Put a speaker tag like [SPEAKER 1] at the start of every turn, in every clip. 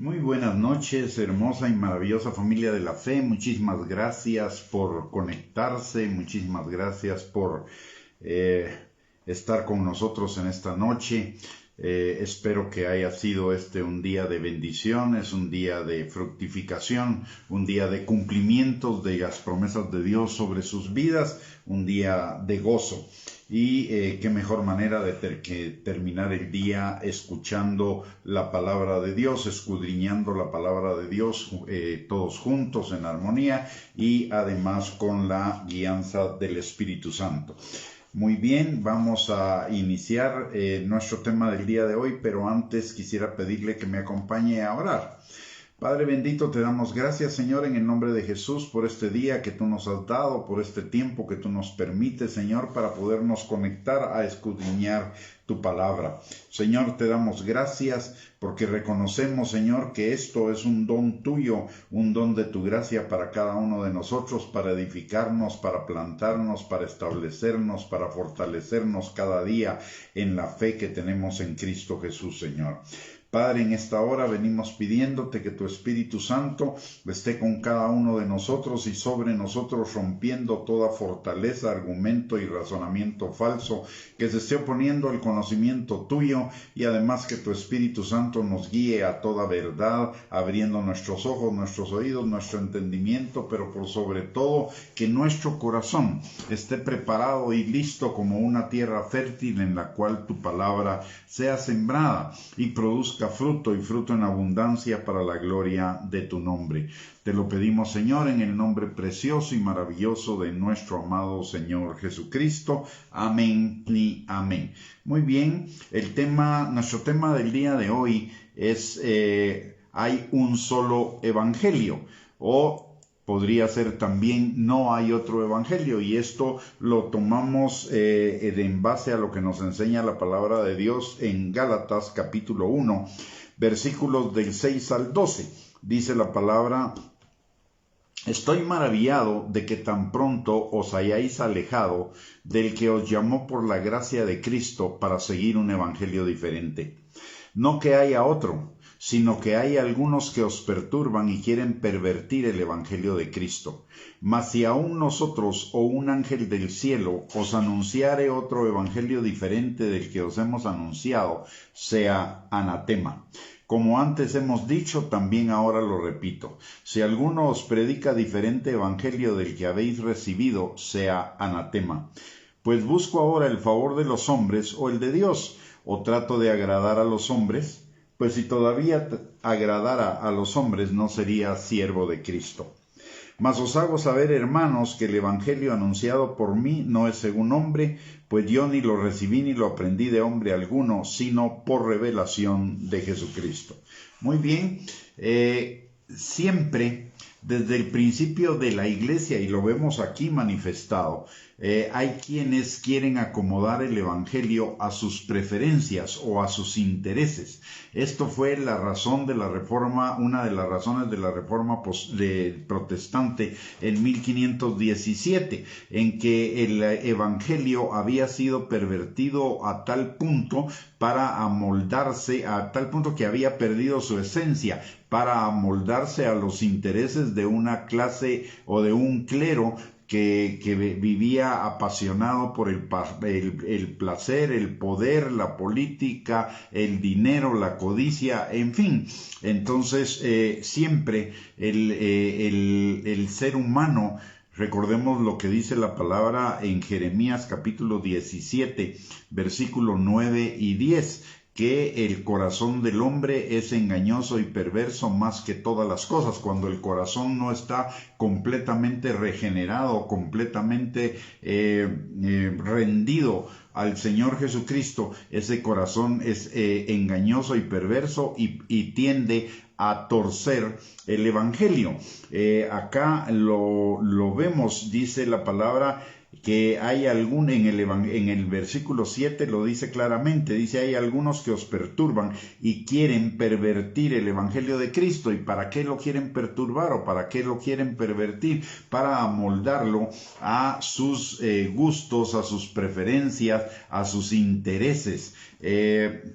[SPEAKER 1] Muy buenas noches, hermosa y maravillosa familia de la fe. Muchísimas gracias por conectarse, muchísimas gracias por eh, estar con nosotros en esta noche. Espero que haya sido un día de bendiciones, un día de fructificación, un día de cumplimientos de las promesas de Dios sobre sus vidas, un día de gozo. Y qué mejor manera que terminar el día escuchando la palabra de Dios, escudriñando la palabra de Dios, todos juntos en armonía y además con la guianza del Espíritu Santo. Muy bien, vamos a iniciar nuestro tema del día de hoy, pero antes quisiera pedirle que me acompañe a orar. Padre bendito, te damos gracias, Señor, en el nombre de Jesús, por este día que tú nos has dado, por este tiempo que tú nos permites, Señor, para podernos conectar a escudriñar tu palabra. Señor, te damos gracias porque reconocemos, Señor, que esto es un don tuyo, un don de tu gracia para cada uno de nosotros, para edificarnos, para plantarnos, para establecernos, para fortalecernos cada día en la fe que tenemos en Cristo Jesús, Señor. Padre, en esta hora venimos pidiéndote que tu Espíritu Santo esté con cada uno de nosotros y sobre nosotros rompiendo toda fortaleza, argumento y razonamiento falso que se esté oponiendo al conocimiento tuyo, y además que tu Espíritu Santo nos guíe a toda verdad, abriendo nuestros ojos, nuestros oídos, nuestro entendimiento, pero por sobre todo que nuestro corazón esté preparado y listo como una tierra fértil en la cual tu palabra sea sembrada y produzca fruto y fruto en abundancia para la gloria de tu nombre. Te lo pedimos, Señor, en el nombre precioso y maravilloso de nuestro amado Señor Jesucristo. Amén y amén. Muy bien, nuestro tema del día de hoy es hay un solo evangelio, o podría ser también no hay otro evangelio, y esto lo tomamos en base a lo que nos enseña la palabra de Dios en Gálatas capítulo 1, versículos del 6 al 12. Dice la palabra: Estoy maravillado de que tan pronto os hayáis alejado del que os llamó por la gracia de Cristo para seguir un evangelio diferente. No que haya otro, sino que hay algunos que os perturban y quieren pervertir el evangelio de Cristo. Mas si aún nosotros o un ángel del cielo os anunciare otro evangelio diferente del que os hemos anunciado, sea anatema. Como antes hemos dicho, también ahora lo repito: si alguno os predica diferente evangelio del que habéis recibido, sea anatema. Pues busco ahora el favor de los hombres o el de Dios, o trato de agradar a los hombres. Pues si todavía agradara a los hombres, no sería siervo de Cristo. Mas os hago saber, hermanos, que el evangelio anunciado por mí no es según hombre, pues yo ni lo recibí ni lo aprendí de hombre alguno, sino por revelación de Jesucristo. Muy bien, siempre desde el principio de la iglesia, y lo vemos aquí manifestado, hay quienes quieren acomodar el evangelio a sus preferencias o a sus intereses. Esto fue la razón de la reforma, una de las razones de la reforma protestante en 1517, en que el evangelio había sido pervertido a tal punto para amoldarse, a tal punto que había perdido su esencia, para amoldarse a los intereses de una clase o de un clero que vivía apasionado por el placer, el poder, la política, el dinero, la codicia, en fin. Entonces, siempre el ser humano, recordemos lo que dice la palabra en Jeremías capítulo 17, versículo 9 y 10, que el corazón del hombre es engañoso y perverso más que todas las cosas. Cuando el corazón no está completamente regenerado, completamente rendido al Señor Jesucristo, ese corazón es engañoso y perverso y tiende a torcer el evangelio. Acá lo vemos, dice la palabra, que hay en el versículo 7 lo dice claramente, dice: hay algunos que os perturban y quieren pervertir el evangelio de Cristo. ¿Y para qué lo quieren perturbar o para qué lo quieren pervertir? Para amoldarlo a sus gustos, a sus preferencias, a sus intereses.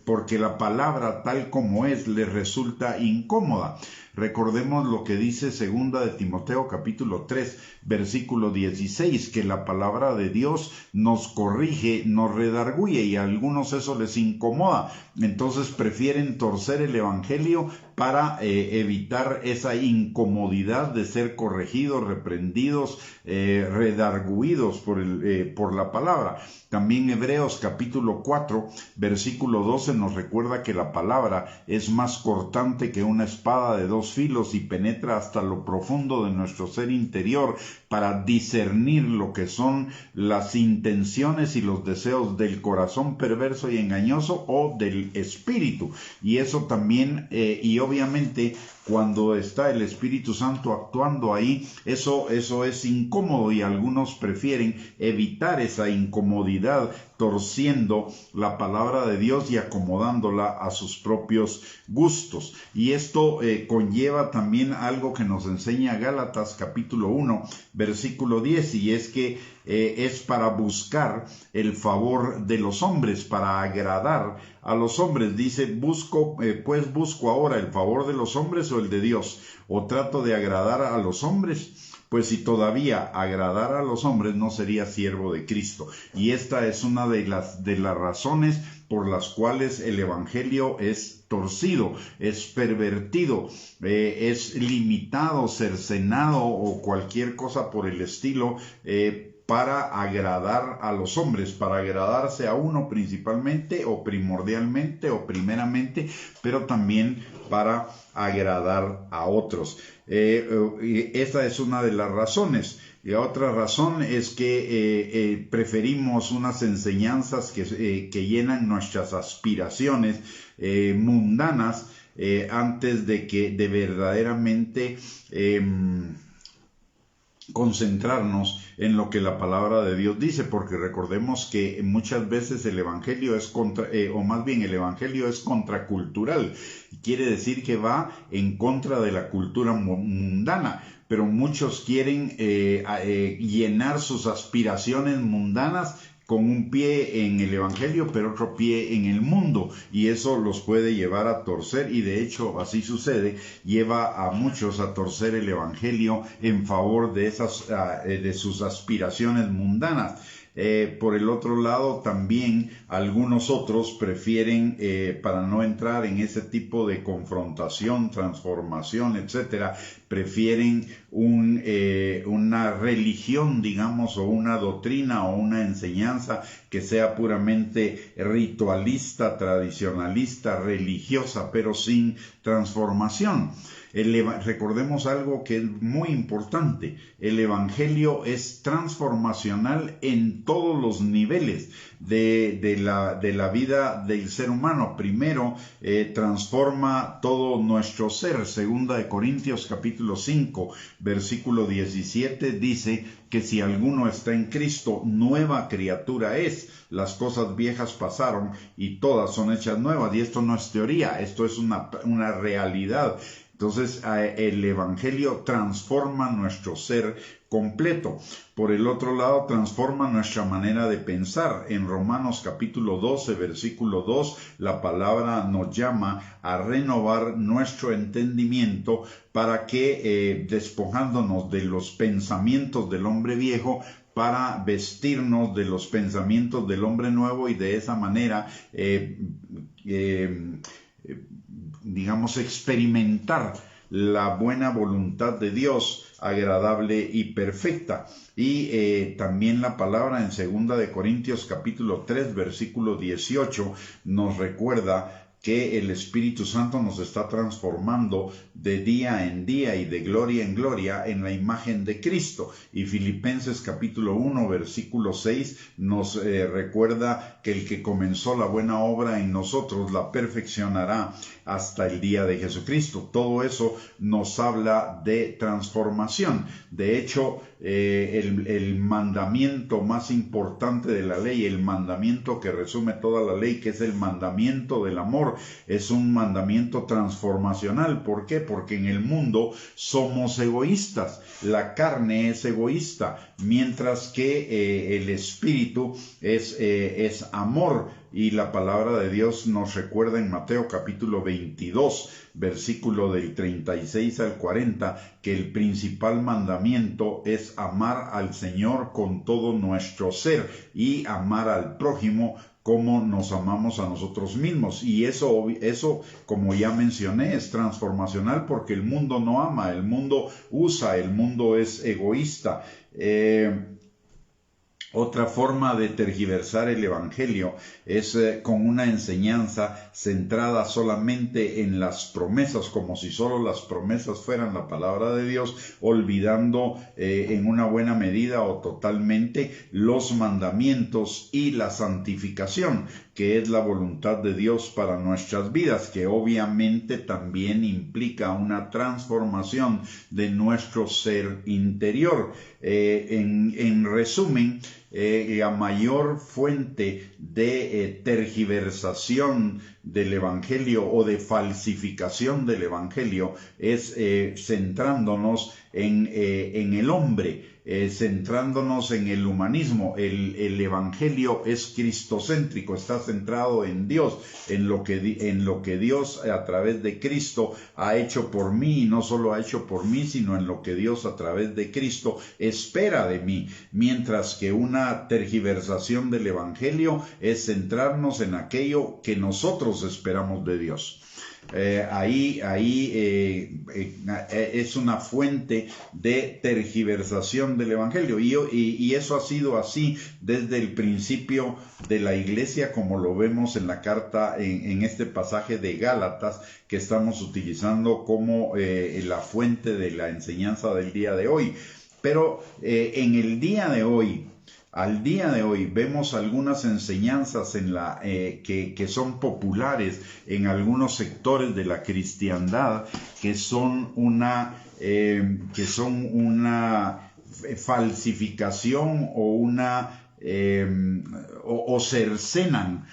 [SPEAKER 1] porque la palabra tal como es les resulta incómoda. Recordemos lo que dice 2 de Timoteo capítulo 3 versículo 16, que la palabra de Dios nos corrige, nos redarguye, y a algunos eso les incomoda. Entonces prefieren torcer el evangelio para evitar esa incomodidad de ser corregidos, reprendidos, redarguidos por la palabra. También Hebreos capítulo 4 versículo 12 nos recuerda que la palabra es más cortante que una espada de dos filos y penetra hasta lo profundo de nuestro ser interior para discernir lo que son las intenciones y los deseos del corazón perverso y engañoso o del espíritu. Y eso también, y obviamente cuando está el Espíritu Santo actuando ahí, eso es incómodo, y algunos prefieren evitar esa incomodidad torciendo la palabra de Dios y acomodándola a sus propios gustos. Y esto conlleva también algo que nos enseña Gálatas capítulo 1 versículo 10, y es que es para buscar el favor de los hombres, para agradar a los hombres. Dice, busco ahora el favor de los hombres o el de Dios, o trato de agradar a los hombres. Pues si todavía agradara a los hombres, no sería siervo de Cristo. Y esta es una de las razones por las cuales el evangelio es torcido, es pervertido, es limitado, cercenado o cualquier cosa por el estilo, para agradar a los hombres, para agradarse a uno principalmente o primordialmente o primeramente, pero también para agradar a otros. Esta es una de las razones. Y otra razón es que preferimos unas enseñanzas que llenan nuestras aspiraciones mundanas antes de verdaderamente concentrarnos en lo que la palabra de Dios dice, porque recordemos que muchas veces el evangelio es el evangelio es contracultural, quiere decir que va en contra de la cultura mundana, pero muchos quieren llenar sus aspiraciones mundanas con un pie en el evangelio, pero otro pie en el mundo, y eso los puede llevar a torcer, y de hecho así sucede, lleva a muchos a torcer el evangelio en favor de sus aspiraciones mundanas. Por el otro lado, también algunos otros prefieren, para no entrar en ese tipo de confrontación, transformación, etcétera, prefieren una religión, digamos, o una doctrina o una enseñanza que sea puramente ritualista, tradicionalista, religiosa, pero sin transformación. Recordemos algo que es muy importante: el evangelio es transformacional en todos los niveles de la vida del ser humano. Primero, transforma todo nuestro ser. 2 de Corintios capítulo 5 versículo 17 dice que si alguno está en Cristo, nueva criatura es. Las cosas viejas pasaron y todas son hechas nuevas. Y esto no es teoría, esto es una realidad. Entonces, el evangelio transforma nuestro ser completo. Por el otro lado, transforma nuestra manera de pensar. En Romanos capítulo 12, versículo 2, la palabra nos llama a renovar nuestro entendimiento para que, despojándonos de los pensamientos del hombre viejo, para vestirnos de los pensamientos del hombre nuevo, y de esa manera digamos, experimentar la buena voluntad de Dios, agradable y perfecta. Y también la palabra en 2 de Corintios capítulo 3 versículo 18 nos recuerda que el Espíritu Santo nos está transformando de día en día y de gloria en gloria en la imagen de Cristo. Y Filipenses capítulo 1 versículo 6 nos recuerda que el que comenzó la buena obra en nosotros la perfeccionará hasta el día de Jesucristo. Todo eso nos habla de transformación. De hecho, el mandamiento más importante de la ley, el mandamiento que resume toda la ley, que es el mandamiento del amor, es un mandamiento transformacional. ¿Por qué? Porque en el mundo somos egoístas, la carne es egoísta, mientras que el espíritu es amor. y la palabra de Dios nos recuerda en Mateo capítulo 22, versículo del 36 al 40, que el principal mandamiento es amar al Señor con todo nuestro ser y amar al prójimo como nos amamos a nosotros mismos. Y eso, como ya mencioné, es transformacional porque el mundo no ama, el mundo usa, el mundo es egoísta. Otra forma de tergiversar el Evangelio es con una enseñanza centrada solamente en las promesas, como si solo las promesas fueran la palabra de Dios, olvidando en una buena medida o totalmente los mandamientos y la santificación, que es la voluntad de Dios para nuestras vidas, que obviamente también implica una transformación de nuestro ser interior. En resumen, la mayor fuente de tergiversación del Evangelio o de falsificación del Evangelio es centrándonos en el hombre, centrándonos en el humanismo. El Evangelio es cristocéntrico, está centrado en Dios, en lo que Dios a través de Cristo ha hecho por mí, y no solo ha hecho por mí, sino en lo que Dios a través de Cristo espera de mí, mientras que una tergiversación del Evangelio es centrarnos en aquello que nosotros esperamos de Dios. Es una fuente de tergiversación del Evangelio, y eso ha sido así desde el principio de la iglesia, como lo vemos en la carta, en este pasaje de Gálatas que estamos utilizando como la fuente de la enseñanza del día de hoy. Pero en el día de hoy, al día de hoy, vemos algunas enseñanzas que son populares en algunos sectores de la cristiandad, que son una falsificación o cercenan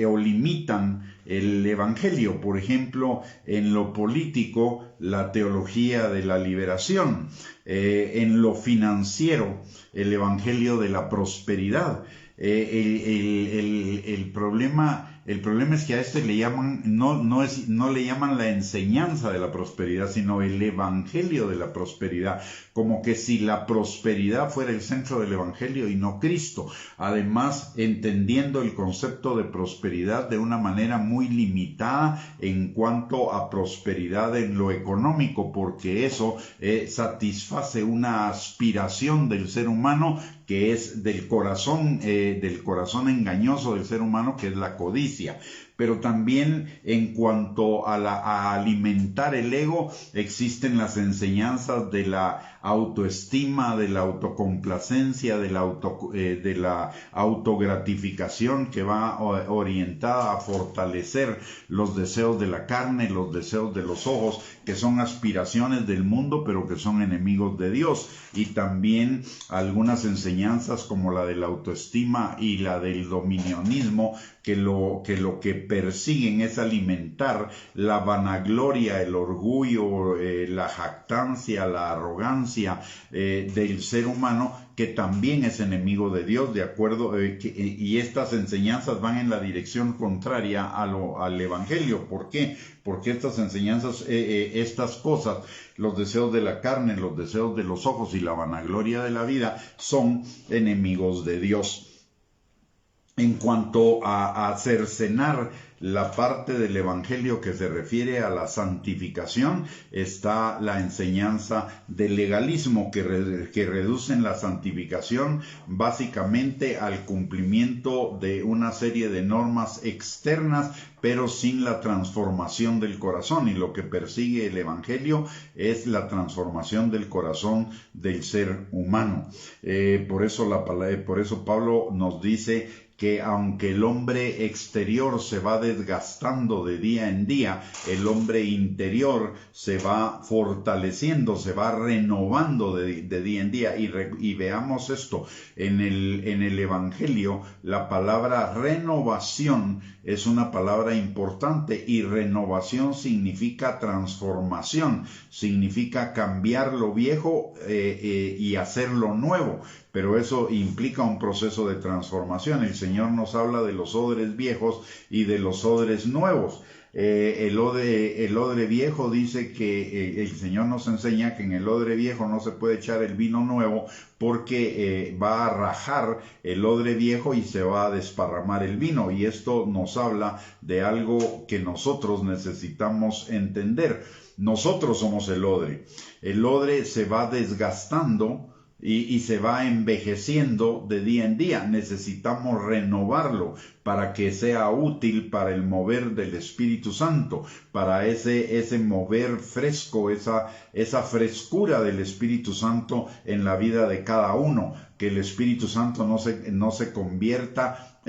[SPEAKER 1] o limitan el Evangelio. Por ejemplo, en lo político, la teología de la liberación; en lo financiero, el Evangelio de la prosperidad. El problema es que a este le llaman, no le llaman la enseñanza de la prosperidad, sino el Evangelio de la prosperidad, como que si la prosperidad fuera el centro del Evangelio y no Cristo. Además, entendiendo el concepto de prosperidad de una manera muy limitada en cuanto a prosperidad en lo económico, porque eso satisface una aspiración del ser humano, que es del corazón engañoso del ser humano, que es la codicia. Pero también en cuanto a alimentar el ego, existen las enseñanzas de la autoestima, de la autocomplacencia, de la autogratificación, que va orientada a fortalecer los deseos de la carne, los deseos de los ojos, que son aspiraciones del mundo, pero que son enemigos de Dios. Y también algunas enseñanzas como la de la autoestima y la del dominionismo, que lo que persiguen es alimentar la vanagloria, el orgullo, la jactancia, la arrogancia del ser humano, que también es enemigo de Dios, de acuerdo, y estas enseñanzas van en la dirección contraria al Evangelio. ¿Por qué? Porque estas enseñanzas, estas cosas, los deseos de la carne, los deseos de los ojos y la vanagloria de la vida, son enemigos de Dios. En cuanto a cercenar la parte del Evangelio que se refiere a la santificación, está la enseñanza del legalismo, que reducen la santificación básicamente al cumplimiento de una serie de normas externas, pero sin la transformación del corazón. Y lo que persigue el Evangelio es la transformación del corazón del ser humano. Por eso Pablo nos dice que aunque el hombre exterior se va desgastando de día en día, el hombre interior se va fortaleciendo, se va renovando de día en día. Y veamos esto, en el Evangelio, la palabra renovación es una palabra importante, y renovación significa transformación, significa cambiar lo viejo y hacerlo nuevo. pero eso implica un proceso de transformación. El Señor nos habla de los odres viejos y de los odres nuevos. El odre viejo dice que el Señor nos enseña que en el odre viejo no se puede echar el vino nuevo porque va a rajar el odre viejo y se va a desparramar el vino. Y esto nos habla de algo que nosotros necesitamos entender. Nosotros somos el odre. El odre se va desgastando y se va envejeciendo de día en día. Necesitamos renovarlo para que sea útil para el mover del Espíritu Santo, para ese mover fresco, esa frescura del Espíritu Santo en la vida de cada uno, que el Espíritu Santo no se convierta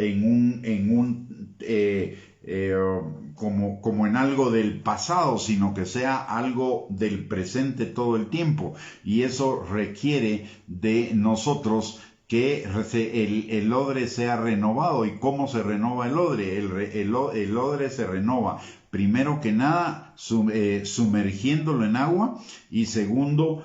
[SPEAKER 1] como en algo del pasado, sino que sea algo del presente todo el tiempo. Y eso requiere de nosotros que el odre sea renovado. ¿Y cómo se renova el odre? El odre se renova primero que nada sumergiéndolo en agua, y segundo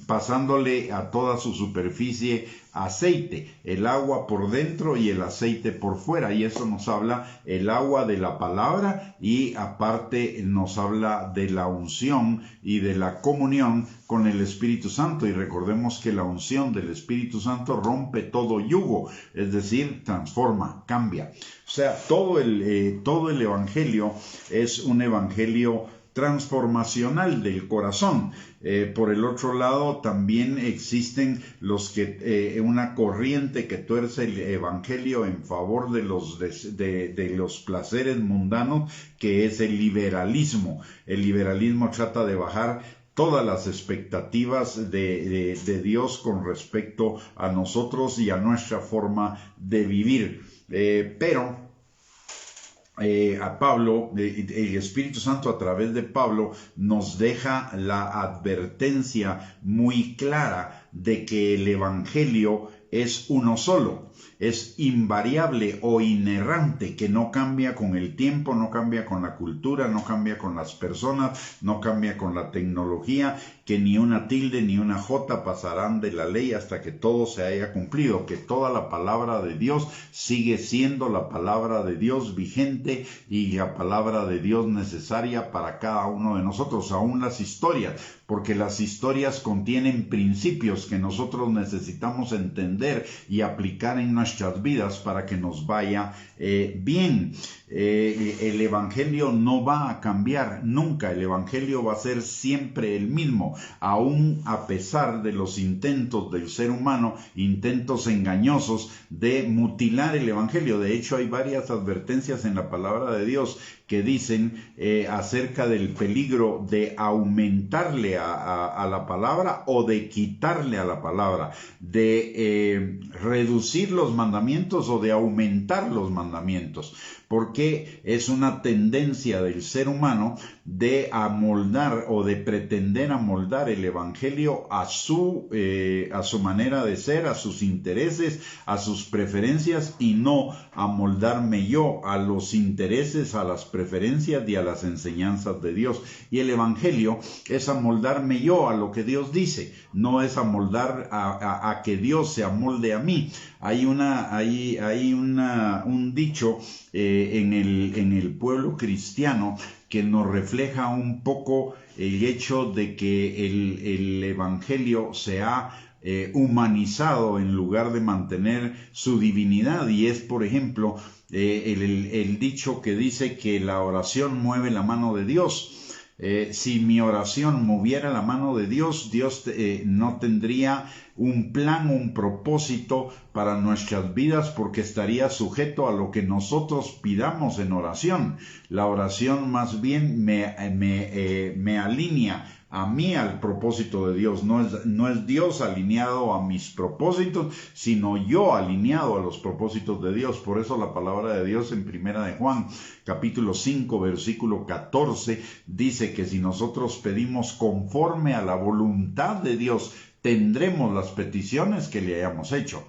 [SPEAKER 1] pasándole a toda su superficie aceite, el agua por dentro y el aceite por fuera. Y eso nos habla el agua de la palabra, y aparte nos habla de la unción y de la comunión con el Espíritu Santo. Y recordemos que la unción del Espíritu Santo rompe todo yugo, es decir, transforma, cambia. O sea, todo el Evangelio es un Evangelio transformacional del corazón. Por el otro lado, también existen una corriente que tuerce el Evangelio en favor de los placeres mundanos, que es el liberalismo. El liberalismo trata de bajar todas las expectativas de Dios con respecto a nosotros y a nuestra forma de vivir. Pero a Pablo, el Espíritu Santo a través de Pablo nos deja la advertencia muy clara de que el Evangelio es uno solo, es invariable o inerrante, que no cambia con el tiempo, no cambia con la cultura, no cambia con las personas, no cambia con la tecnología, que ni una tilde ni una jota pasarán de la ley hasta que todo se haya cumplido, que toda la palabra de Dios sigue siendo la palabra de Dios vigente y la palabra de Dios necesaria para cada uno de nosotros, aún las historias, porque las historias contienen principios que nosotros necesitamos entender y aplicar en nuestras vidas para que nos vaya bien. El Evangelio no va a cambiar nunca, el Evangelio va a ser siempre el mismo, aún a pesar de los intentos del ser humano, intentos engañosos de mutilar el Evangelio. De hecho, hay varias advertencias en la palabra de Dios que dicen acerca del peligro de aumentarle a la palabra o de quitarle a la palabra, de reducir los mandamientos o de aumentar los mandamientos, porque es una tendencia del ser humano de amoldar o de pretender amoldar el Evangelio a su manera de ser, a sus intereses, a sus preferencias, y no amoldarme yo a los intereses, a las preferencias y a las enseñanzas de Dios. Y el Evangelio es amoldarme yo a lo que Dios dice, no es amoldar a que Dios se amolde a mí. Hay un dicho en el pueblo cristiano que nos refleja un poco el hecho de que el Evangelio se ha humanizado en lugar de mantener su divinidad, y es, por ejemplo, el dicho que dice que la oración mueve la mano de Dios. Si mi oración moviera la mano de Dios, Dios no tendría un plan, un propósito para nuestras vidas, porque estaría sujeto a lo que nosotros pidamos en oración. La oración más bien me alinea a mí al propósito de Dios. No es Dios alineado a mis propósitos, sino yo alineado a los propósitos de Dios. Por eso la palabra de Dios en Primera de Juan, capítulo 5, versículo 14, dice que si nosotros pedimos conforme a la voluntad de Dios, tendremos las peticiones que le hayamos hecho.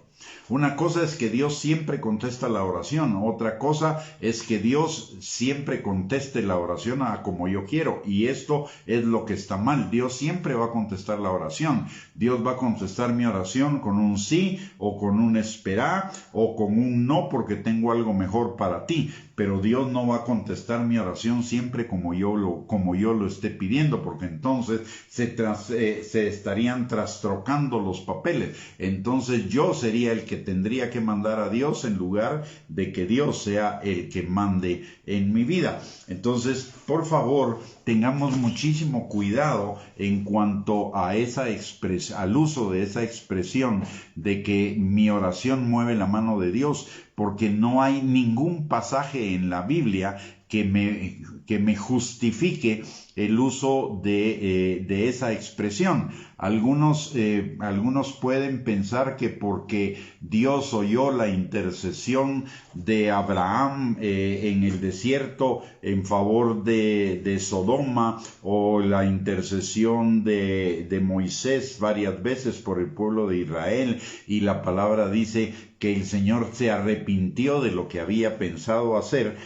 [SPEAKER 1] Una cosa es que Dios siempre contesta la oración, otra cosa es que Dios siempre conteste la oración a como yo quiero, y esto es lo que está mal. Dios siempre va a contestar la oración. Dios va a contestar mi oración con un sí, o con un esperá, o con un no, porque tengo algo mejor para ti. Pero Dios no va a contestar mi oración siempre como yo lo esté pidiendo, porque entonces se estarían trastrocando los papeles. Entonces yo sería el que tendría que mandar a Dios en lugar de que Dios sea el que mande en mi vida. Entonces, por favor, tengamos muchísimo cuidado en cuanto a al uso de esa expresión de que mi oración mueve la mano de Dios, porque no hay ningún pasaje en la Biblia que me justifique el uso de esa expresión. Algunos pueden pensar que porque Dios oyó la intercesión de Abraham en el desierto en favor de Sodoma, o la intercesión de Moisés varias veces por el pueblo de Israel, y la palabra dice que el Señor se arrepintió de lo que había pensado hacer,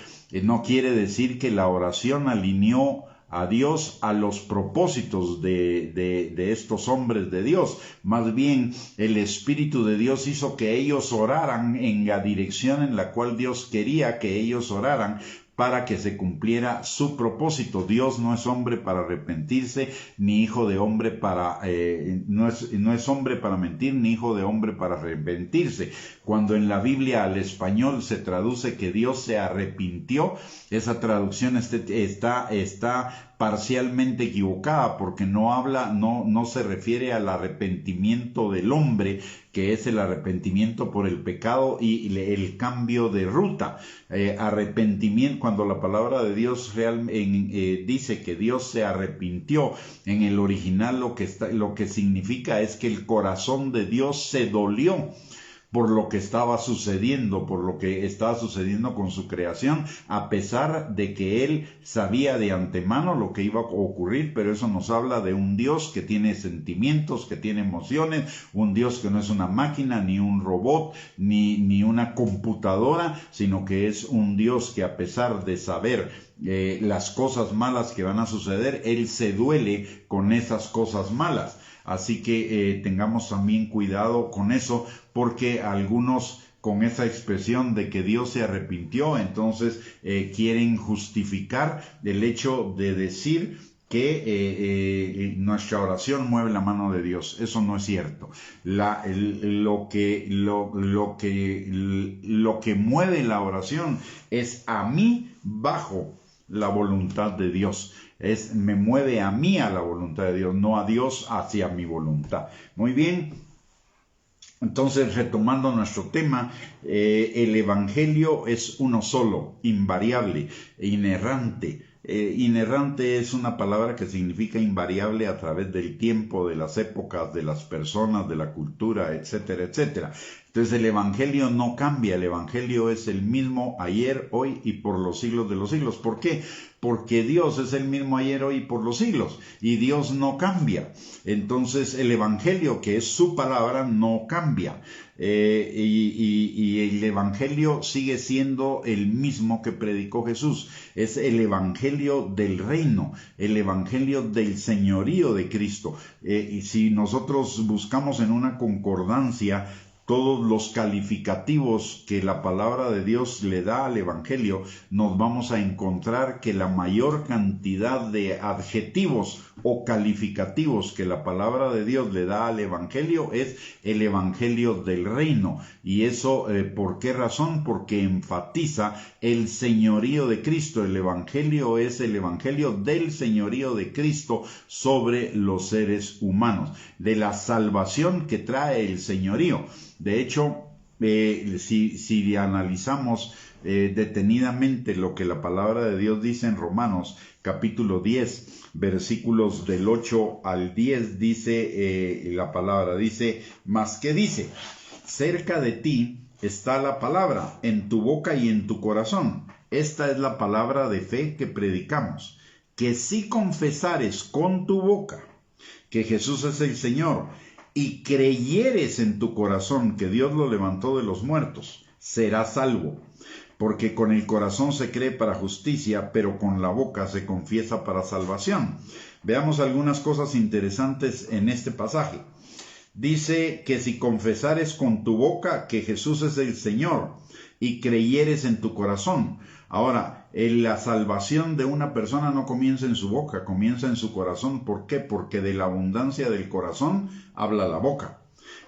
[SPEAKER 1] no quiere decir que la oración alineó a Dios a los propósitos de estos hombres de Dios. Más bien, el Espíritu de Dios hizo que ellos oraran en la dirección en la cual Dios quería que ellos oraran, para que se cumpliera su propósito. Dios no es hombre para arrepentirse, ni hijo de hombre para no es hombre para mentir, ni hijo de hombre para arrepentirse. Cuando en la Biblia al español se traduce que Dios se arrepintió, esa traducción está parcialmente equivocada, porque no se refiere al arrepentimiento del hombre, que es el arrepentimiento por el pecado y el cambio de ruta. Arrepentimiento, cuando la palabra de Dios dice que Dios se arrepintió, en el original lo que significa es que el corazón de Dios se dolió por lo que estaba sucediendo con su creación, a pesar de que él sabía de antemano lo que iba a ocurrir. Pero eso nos habla de un Dios que tiene sentimientos, que tiene emociones, un Dios que no es una máquina, ni un robot, ni una computadora, sino que es un Dios que, a pesar de saber las cosas malas que van a suceder, él se duele con esas cosas malas. Así que tengamos también cuidado con eso, porque algunos, con esa expresión de que Dios se arrepintió, entonces quieren justificar el hecho de decir que nuestra oración mueve la mano de Dios. Eso no es cierto. Lo que mueve la oración es a mí bajo la voluntad de Dios. Me mueve a mí a la voluntad de Dios, no a Dios hacia mi voluntad. Muy bien. Entonces, retomando nuestro tema, el Evangelio es uno solo, invariable, inerrante. Inerrante es una palabra que significa invariable a través del tiempo, de las épocas, de las personas, de la cultura, etcétera, etcétera. Entonces el Evangelio no cambia, el Evangelio es el mismo ayer, hoy y por los siglos de los siglos. ¿Por qué? Porque Dios es el mismo ayer, hoy y por los siglos, y Dios no cambia. Entonces el Evangelio, que es su palabra, no cambia. Y el Evangelio sigue siendo el mismo que predicó Jesús. Es el Evangelio del reino, el Evangelio del señorío de Cristo. Y si nosotros buscamos en una concordancia todos los calificativos que la palabra de Dios le da al Evangelio, nos vamos a encontrar que la mayor cantidad de adjetivos o calificativos que la palabra de Dios le da al Evangelio es el Evangelio del reino. Y eso, ¿por qué razón? Porque enfatiza el señorío de Cristo. El Evangelio es el Evangelio del señorío de Cristo sobre los seres humanos, de la salvación que trae el señorío. De hecho, si analizamos detenidamente lo que la palabra de Dios dice en Romanos capítulo 10, versículos del 8 al 10, dice la palabra, mas ¿qué dice? Cerca de ti está la palabra, en tu boca y en tu corazón. Esta es la palabra de fe que predicamos, que si confesares con tu boca que Jesús es el Señor, y creyeres en tu corazón que Dios lo levantó de los muertos, serás salvo. Porque con el corazón se cree para justicia, pero con la boca se confiesa para salvación. Veamos algunas cosas interesantes en este pasaje. Dice que si confesares con tu boca que Jesús es el Señor y creyeres en tu corazón. Ahora, la salvación de una persona no comienza en su boca, comienza en su corazón. ¿Por qué? Porque de la abundancia del corazón habla la boca.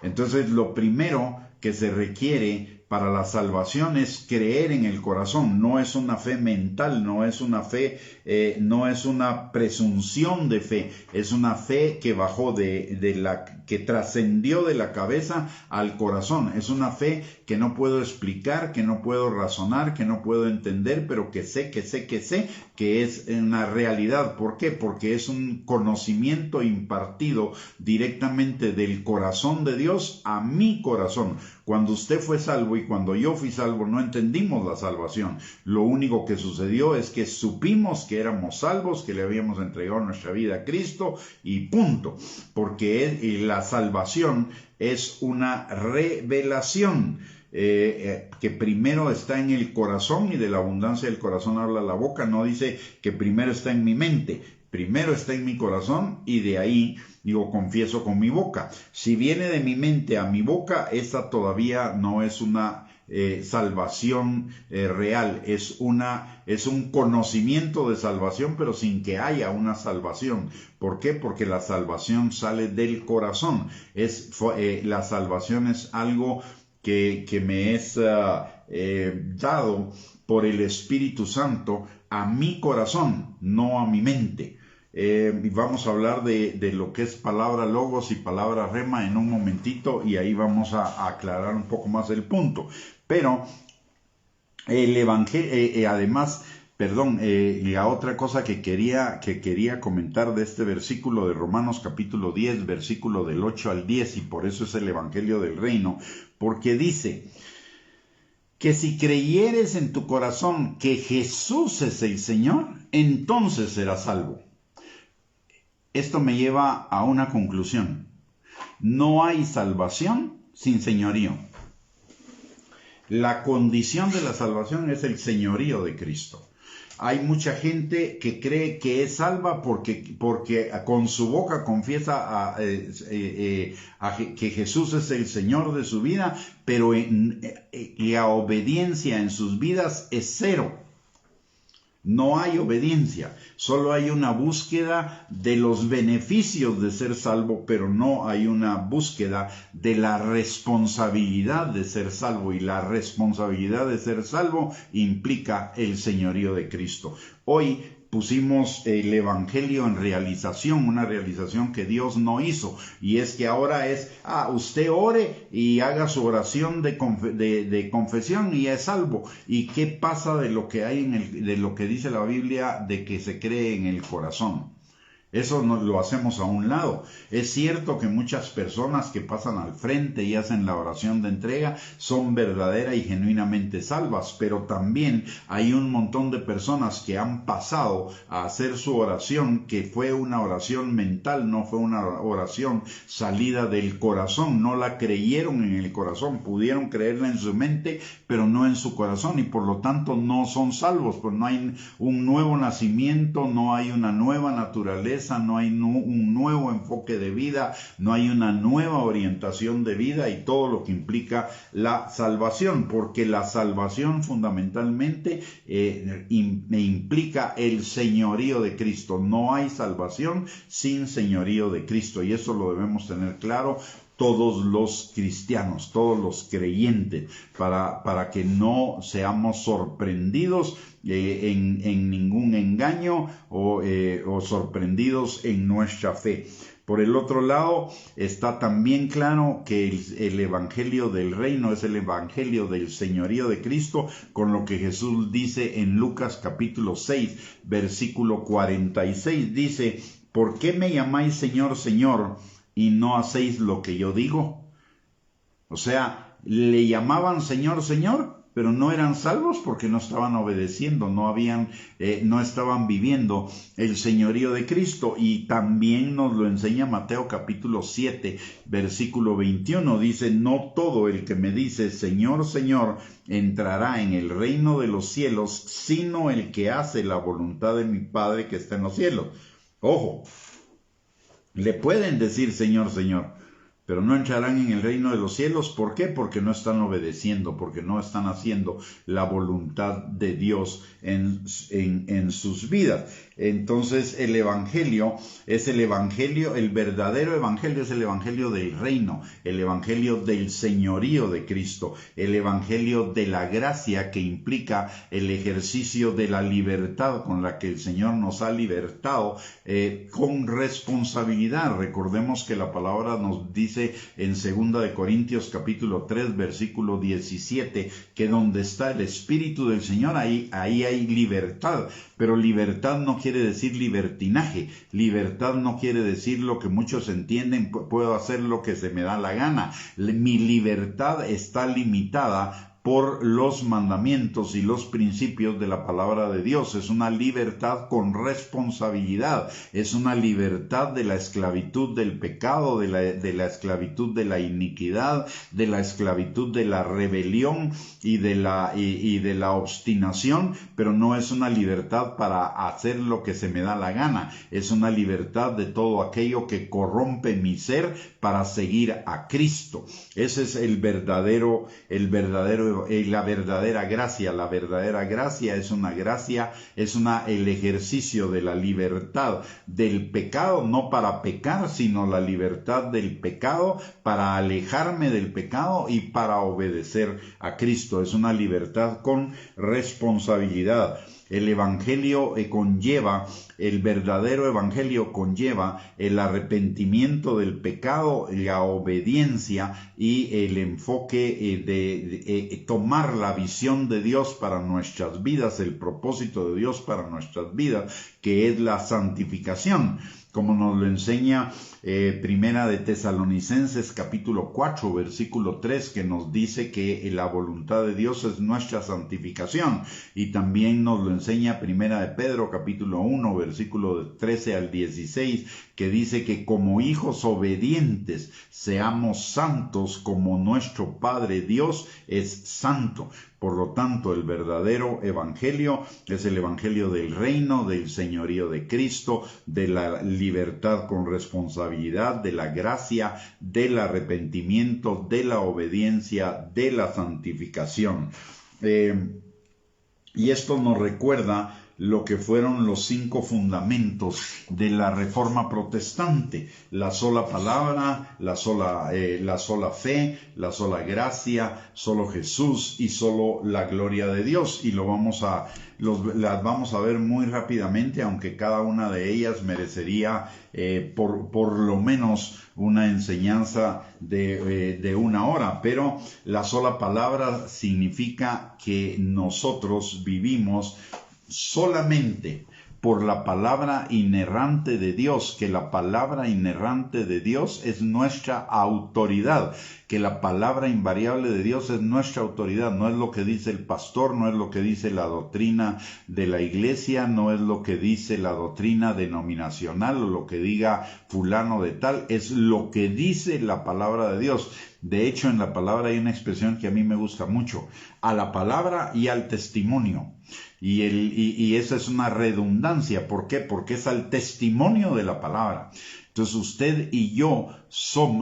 [SPEAKER 1] Entonces, lo primero que se requiere para la salvación es creer en el corazón. No es una fe mental, no es una fe, no es una presunción de fe, es una fe que bajó que trascendió de la cabeza al corazón. Es una fe que no puedo explicar, que no puedo razonar, que no puedo entender, pero que sé que es una realidad. ¿Por qué? Porque es un conocimiento impartido directamente del corazón de Dios a mi corazón. Cuando usted fue salvo y cuando yo fui salvo, no entendimos la salvación. Lo único que sucedió es que supimos que éramos salvos, que le habíamos entregado nuestra vida a Cristo y punto. Porque la salvación es una revelación que primero está en el corazón, y de la abundancia del corazón habla la boca. No dice que primero está en mi mente, primero está en mi corazón y de ahí confieso con mi boca. Si viene de mi mente a mi boca, esa todavía no es una salvación real, es un conocimiento de salvación, pero sin que haya una salvación. ¿Por qué? Porque la salvación sale del corazón. La salvación es algo que me es dado por el Espíritu Santo a mi corazón, no a mi mente. Vamos a hablar de lo que es palabra logos y palabra rema en un momentito, y ahí vamos a aclarar un poco más el punto. Pero el evangelio, la otra cosa que quería comentar de este versículo de Romanos capítulo 10, versículo del 8 al 10, y por eso es el evangelio del reino, porque dice que si creyeres en tu corazón que Jesús es el Señor, entonces serás salvo. Esto me lleva a una conclusión. No hay salvación sin señorío. La condición de la salvación es el señorío de Cristo. Hay mucha gente que cree que es salva porque con su boca confiesa que Jesús es el Señor de su vida, pero la obediencia en sus vidas es cero. No hay obediencia, solo hay una búsqueda de los beneficios de ser salvo, pero no hay una búsqueda de la responsabilidad de ser salvo, y la responsabilidad de ser salvo implica el señorío de Cristo. Hoy pusimos el evangelio en realización, una realización que Dios no hizo, y es que ahora usted ore y haga su oración de confesión y es salvo. ¿Y qué pasa de lo que hay de lo que dice la Biblia de que se cree en el corazón? Eso no lo hacemos a un lado. Es cierto que muchas personas que pasan al frente y hacen la oración de entrega son verdadera y genuinamente salvas, pero también hay un montón de personas que han pasado a hacer su oración, que fue una oración mental, no fue una oración salida del corazón. No la creyeron en el corazón, pudieron creerla en su mente, pero no en su corazón, y por lo tanto no son salvos, pues no hay un nuevo nacimiento, no hay una nueva naturaleza, no hay un nuevo enfoque de vida, no hay una nueva orientación de vida y todo lo que implica la salvación, porque la salvación fundamentalmente implica el señorío de Cristo. No hay salvación sin señorío de Cristo, y eso lo debemos tener claro todos los cristianos, todos los creyentes, para que no seamos sorprendidos en ningún engaño o sorprendidos en nuestra fe. Por el otro lado, está también claro que el evangelio del reino es el evangelio del señorío de Cristo, con lo que Jesús dice en Lucas capítulo 6, versículo 46, dice: ¿por qué me llamáis Señor, Señor, y no hacéis lo que yo digo? O sea, le llamaban Señor, Señor, pero no eran salvos porque no estaban obedeciendo, no estaban viviendo el señorío de Cristo. Y también nos lo enseña Mateo capítulo 7, versículo 21. Dice: no todo el que me dice Señor, Señor, entrará en el reino de los cielos, sino el que hace la voluntad de mi Padre que está en los cielos. Ojo, le pueden decir Señor, Señor, pero no entrarán en el reino de los cielos. ¿Por qué? Porque no están obedeciendo, porque no están haciendo la voluntad de Dios en sus vidas. Entonces el evangelio es el verdadero evangelio es el evangelio del reino, el evangelio del señorío de Cristo, el evangelio de la gracia, que implica el ejercicio de la libertad con la que el Señor nos ha libertado, con responsabilidad. Recordemos que la palabra nos dice en 2 Corintios capítulo 3 versículo 17 que donde está el Espíritu del Señor, ahí hay libertad. Pero libertad no quiere decir libertinaje, libertad no quiere decir lo que muchos entienden: puedo hacer lo que se me da la gana. Mi libertad está limitada por los mandamientos y los principios de la palabra de Dios. Es una libertad con responsabilidad, es una libertad de la esclavitud del pecado, de la esclavitud de la iniquidad, de la esclavitud de la rebelión y de la obstinación, pero no es una libertad para hacer lo que se me da la gana. Es una libertad de todo aquello que corrompe mi ser para seguir a Cristo. Ese es la verdadera gracia. La verdadera gracia es el ejercicio de la libertad del pecado, no para pecar, sino la libertad del pecado para alejarme del pecado y para obedecer a Cristo. Es una libertad con responsabilidad. El verdadero evangelio conlleva el arrepentimiento del pecado, la obediencia y el enfoque de tomar la visión de Dios para nuestras vidas, el propósito de Dios para nuestras vidas, que es la santificación, como nos lo enseña Primera de Tesalonicenses capítulo 4 versículo 3, que nos dice que la voluntad de Dios es nuestra santificación. Y también nos lo enseña Primera de Pedro capítulo 1 versículo 13 al 16, que dice que como hijos obedientes seamos santos como nuestro Padre Dios es santo. Por lo tanto, el verdadero evangelio es el evangelio del reino, del señorío de Cristo, de la libertad con responsabilidad, de la gracia, del arrepentimiento, de la obediencia, de la santificación. Y esto nos recuerda lo que fueron los 5 fundamentos de la Reforma Protestante: la sola palabra, la sola fe, la sola gracia, solo Jesús y solo la gloria de Dios. Y las vamos a ver muy rápidamente, aunque cada una de ellas merecería por lo menos una enseñanza de 1 hora. Pero la sola palabra significa que nosotros vivimos solamente por la palabra inerrante de Dios, que la palabra inerrante de Dios es nuestra autoridad, que la palabra invariable de Dios es nuestra autoridad. No es lo que dice el pastor, no es lo que dice la doctrina de la iglesia, no es lo que dice la doctrina denominacional o lo que diga fulano de tal, es lo que dice la palabra de Dios. De hecho, en la palabra hay una expresión que a mí me gusta mucho: a la palabra y al testimonio. Y esa es una redundancia. ¿Por qué? Porque es al testimonio de la palabra. Entonces usted y yo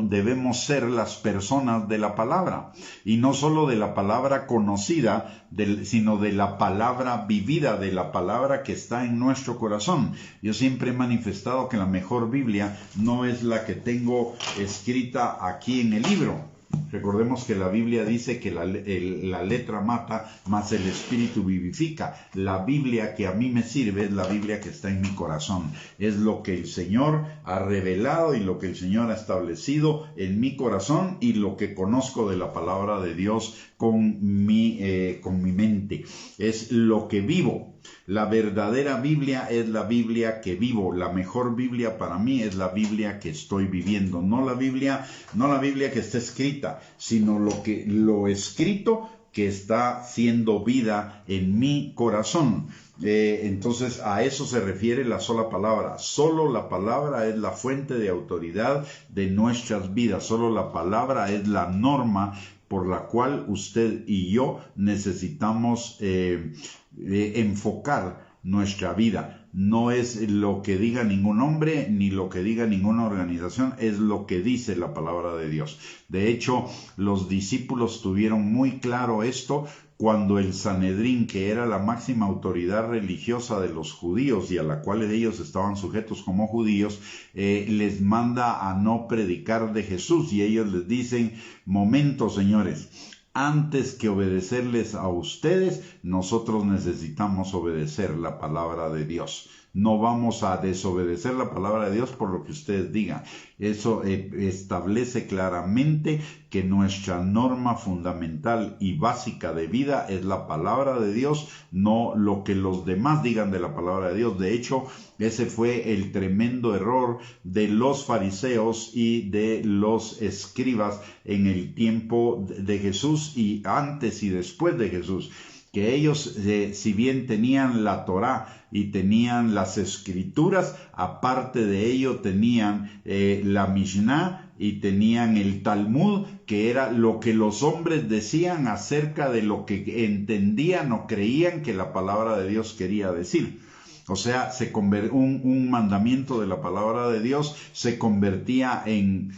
[SPEAKER 1] debemos ser las personas de la palabra, y no solo de la palabra conocida, sino de la palabra vivida, de la palabra que está en nuestro corazón. Yo siempre he manifestado que la mejor Biblia no es la que tengo escrita aquí en el libro. Recordemos que la Biblia dice que la letra mata, mas el espíritu vivifica. La Biblia que a mí me sirve es la Biblia que está en mi corazón. Es lo que el Señor ha revelado y lo que el Señor ha establecido en mi corazón y lo que conozco de la palabra de Dios con mi mente. Es lo que vivo. La verdadera Biblia es la Biblia que vivo. La mejor Biblia para mí es la Biblia que estoy viviendo. No la Biblia que está escrita, sino lo escrito que está siendo vida en mi corazón. Entonces a eso se refiere la sola palabra. Solo la palabra es la fuente de autoridad de nuestras vidas. Solo la palabra es la norma por la cual usted y yo necesitamos enfocar nuestra vida. No es lo que diga ningún hombre ni lo que diga ninguna organización, es lo que dice la palabra de Dios. De hecho, los discípulos tuvieron muy claro esto cuando el Sanedrín, que era la máxima autoridad religiosa de los judíos y a la cual ellos estaban sujetos como judíos, les manda a no predicar de Jesús, y ellos les dicen: momento, señores, antes que obedecerles a ustedes, nosotros necesitamos obedecer la palabra de Dios. No vamos a desobedecer la palabra de Dios por lo que ustedes digan. Eso establece claramente que nuestra norma fundamental y básica de vida es la palabra de Dios, no lo que los demás digan de la palabra de Dios. De hecho, ese fue el tremendo error de los fariseos y de los escribas en el tiempo de Jesús y antes y después de Jesús. Que ellos, si bien tenían la Torá y tenían las escrituras, aparte de ello tenían la Mishnah y tenían el Talmud, que era lo que los hombres decían acerca de lo que entendían o creían que la palabra de Dios quería decir. O sea, un mandamiento de la palabra de Dios se convertía en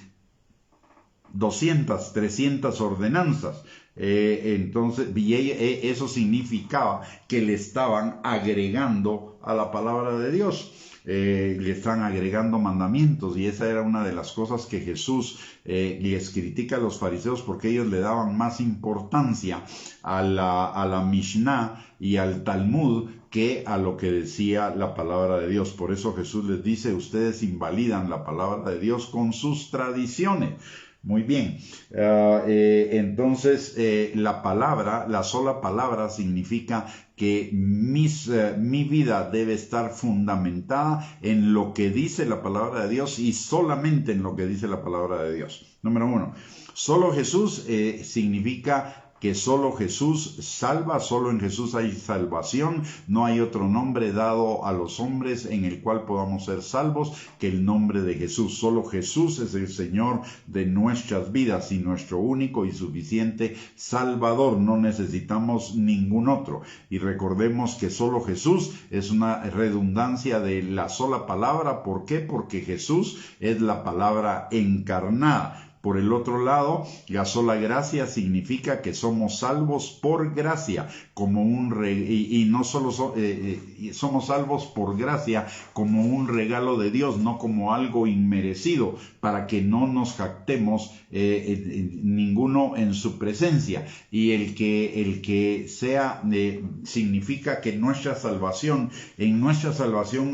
[SPEAKER 1] 200, 300 ordenanzas. Entonces, eso significaba que le estaban agregando a la palabra de Dios. Le están agregando mandamientos, y esa era una de las cosas que Jesús les critica a los fariseos, porque ellos le daban más importancia a la Mishnah y al Talmud que a lo que decía la palabra de Dios. Por eso Jesús les dice: ustedes invalidan la palabra de Dios con sus tradiciones. Muy bien, entonces la sola palabra significa que mi vida debe estar fundamentada en lo que dice la palabra de Dios y solamente en lo que dice la palabra de Dios. Número 1, solo Jesús significa que solo Jesús salva, solo en Jesús hay salvación, no hay otro nombre dado a los hombres en el cual podamos ser salvos que el nombre de Jesús. Solo Jesús es el Señor de nuestras vidas y nuestro único y suficiente Salvador. No necesitamos ningún otro. Y recordemos que solo Jesús es una redundancia de la sola palabra. ¿Por qué? Porque Jesús es la palabra encarnada. Por el otro lado, la sola gracia significa que somos salvos por gracia, y no solo somos salvos por gracia como un regalo de Dios, no como algo inmerecido, para que no nos jactemos ninguno en su presencia. Y el que sea significa que en nuestra salvación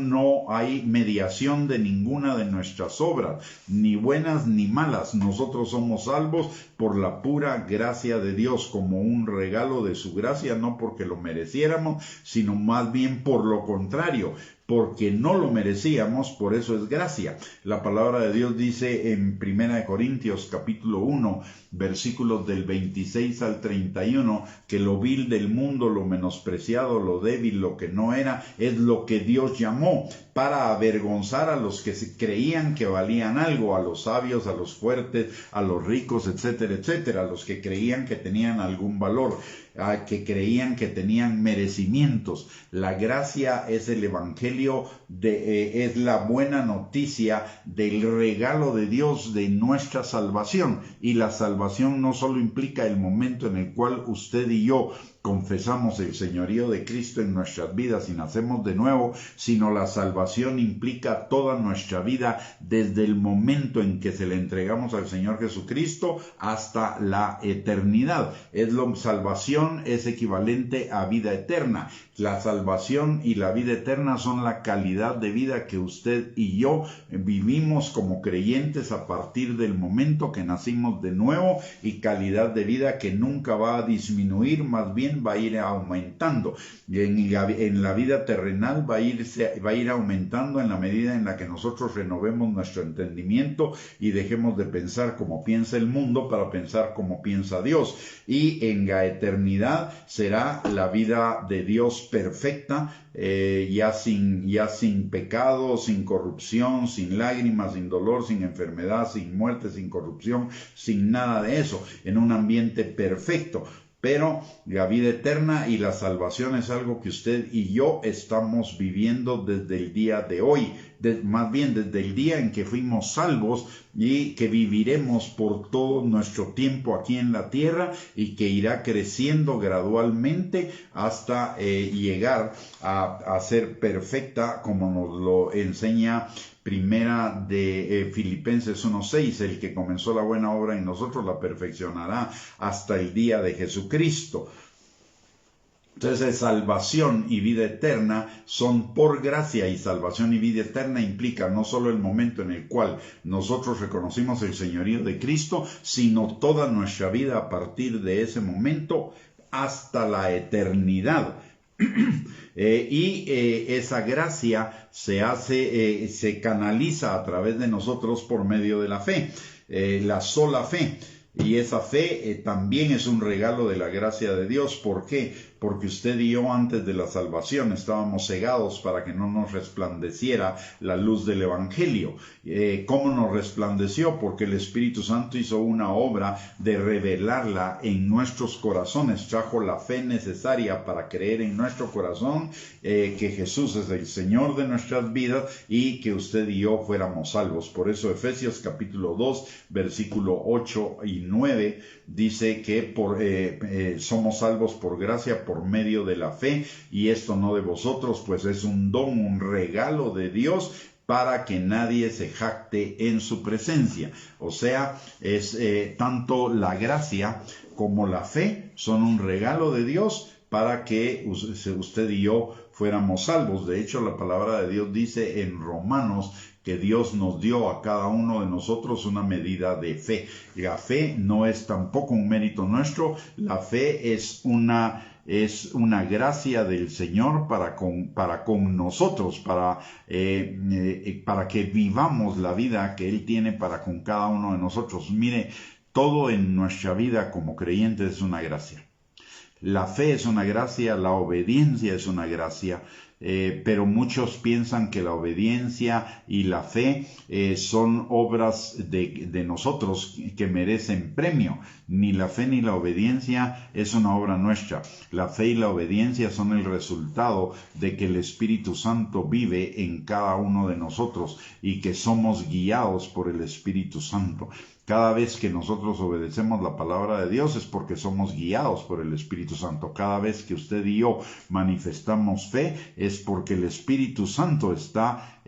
[SPEAKER 1] no hay mediación de ninguna de nuestras obras, ni buenas ni malas. Nosotros somos salvos por la pura gracia de Dios, como un regalo de su gracia, no porque lo mereciéramos, sino más bien por lo contrario, porque no lo merecíamos, por eso es gracia. La palabra de Dios dice en 1 Corintios capítulo 1, versículos del 26 al 31, que lo vil del mundo, lo menospreciado, lo débil, lo que no era, es lo que Dios llamó para avergonzar a los que se creían que valían algo, a los sabios, a los fuertes, a los ricos, etcétera, etcétera, a los que creían que tenían algún valor, a que creían que tenían merecimientos. La gracia es el evangelio, es la buena noticia del regalo de Dios de nuestra salvación. Y la salvación no solo implica el momento en el cual usted y yo confesamos el señorío de Cristo en nuestras vidas y nacemos de nuevo, sino la salvación implica toda nuestra vida desde el momento en que se le entregamos al Señor Jesucristo hasta la eternidad. Salvación es equivalente a vida eterna. La salvación y la vida eterna son la calidad de vida que usted y yo vivimos como creyentes a partir del momento que nacimos de nuevo, y calidad de vida que nunca va a disminuir, más bien también va a ir aumentando. En la vida terrenal va a ir aumentando en la medida en la que nosotros renovemos nuestro entendimiento y dejemos de pensar como piensa el mundo para pensar como piensa Dios. Y en la eternidad será la vida de Dios perfecta, ya sin pecado, sin corrupción, sin lágrimas, sin dolor, sin enfermedad, sin muerte, sin corrupción, sin nada de eso, en un ambiente perfecto. Pero la vida eterna y la salvación es algo que usted y yo estamos viviendo desde el día de hoy, más bien desde el día en que fuimos salvos, y que viviremos por todo nuestro tiempo aquí en la tierra, y que irá creciendo gradualmente hasta llegar a ser perfecta, como nos lo enseña Primera de Filipenses 1:6, el que comenzó la buena obra en nosotros la perfeccionará hasta el día de Jesucristo. Entonces, salvación y vida eterna son por gracia, y salvación y vida eterna implica no solo el momento en el cual nosotros reconocimos el señorío de Cristo, sino toda nuestra vida a partir de ese momento hasta la eternidad. Esa gracia se canaliza a través de nosotros por medio de la fe, la sola fe. Y esa fe también es un regalo de la gracia de Dios. ¿Por qué? Porque usted y yo antes de la salvación estábamos cegados para que no nos resplandeciera la luz del Evangelio. ¿Cómo nos resplandeció? Porque el Espíritu Santo hizo una obra de revelarla en nuestros corazones. Trajo la fe necesaria para creer en nuestro corazón que Jesús es el Señor de nuestras vidas y que usted y yo fuéramos salvos. Por eso Efesios capítulo 2, versículo 8 y 9 dice que somos salvos por gracia por medio de la fe, y esto no de vosotros, pues es un don, un regalo de Dios, para que nadie se jacte en su presencia. O sea, es tanto la gracia como la fe son un regalo de Dios para que usted y yo fuéramos salvos. De hecho, la palabra de Dios dice en Romanos que Dios nos dio a cada uno de nosotros una medida de fe. La fe no es tampoco un mérito nuestro, la fe es una gracia del Señor para con nosotros, para que vivamos la vida que Él tiene para con cada uno de nosotros. Mire, todo en nuestra vida como creyentes es una gracia. La fe es una gracia, la obediencia es una gracia, pero muchos piensan que la obediencia y la fe son obras de nosotros que merecen premio. Ni la fe ni la obediencia es una obra nuestra. La fe y la obediencia son el resultado de que el Espíritu Santo vive en cada uno de nosotros y que somos guiados por el Espíritu Santo. Cada vez que nosotros obedecemos la palabra de Dios es porque somos guiados por el Espíritu Santo. Cada vez que usted y yo manifestamos fe es porque el Espíritu Santo está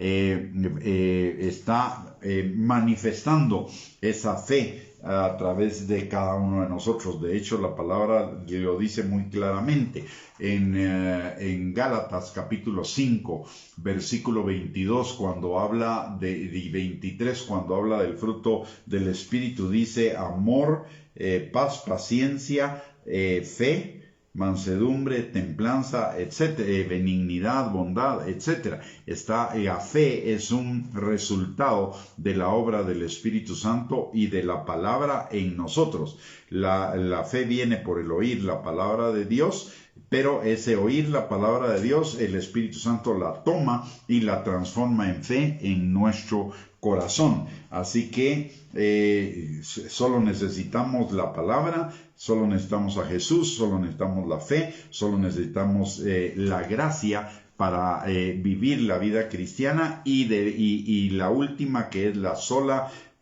[SPEAKER 1] manifestando esa fe a través de cada uno de nosotros. De hecho, la palabra lo dice muy claramente en Gálatas capítulo 5, versículo 22, cuando habla de 23, cuando habla del fruto del Espíritu, dice amor, paz, paciencia, fe, mansedumbre, templanza, etcétera, benignidad, bondad, etcétera. La fe es un resultado de la obra del Espíritu Santo y de la palabra en nosotros. La fe viene por el oír la palabra de Dios, pero ese oír la palabra de Dios, el Espíritu Santo la toma y la transforma en fe en nuestro corazón. Así que solo necesitamos la palabra, solo necesitamos a Jesús, solo necesitamos la fe, solo necesitamos la gracia para vivir la vida cristiana, y la última, que es